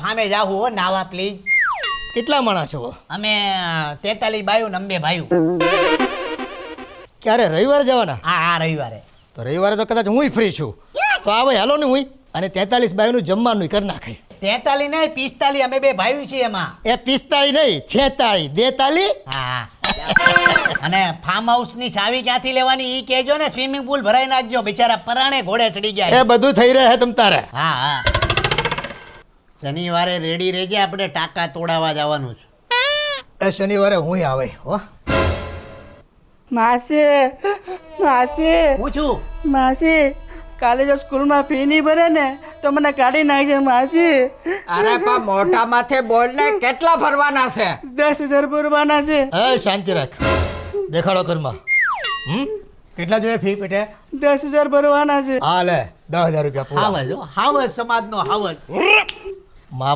ફામે જાવું હો નાવા પ્લીઝ. કેટલા માણસ છો? અમે 43 બાયું ને અંબે ભાયું. ક્યારે રવિવારે જવાના? હા રવિવારે. તો રવિવારે તો કદાચ હું ફ્રી છું, તો આવે હાલો ને હું અને 43 બાયુનું જમવાનું કરી નાખાય. 43 નહીં 45 અમે બે ભાયું છીએ એમાં. એ 45 નહીં 46 42. હા અને ફાર્મ હાઉસ ની ચાવી ક્યાંથી લેવાની ઈ કહેજો ને. સ્વિમિંગ પુલ ભરાઈ નાખજો, બિચારા પરાણે ઘોડે ચડી ગયા. એ બધું થઈ રહે તમ તારે. હા શનિવારે રેડી રહેજે, આપણે ટાંકા તોડાવા જવાનું છે. એ શનિવારે હું આવે હો. માસી હું છું. માસી કાલે જો સ્કૂલમાં ફી નહીં ભરે ને તો મને કાઢી નાખજે માસી. અરે પણ મોટા માથે બોલ ને, કેટલા ભરવાના છે? 10,000 ભરવાના છે. એ શાંતિ રાખ, દેખાડો ઘરમાં. કેટલા જોઈએ ફી પેટે? 10,000 ભરવાના છે. હા લે 10,000 રૂપિયા પૂરા. હાવજ સમાજનો હાવજ. માફ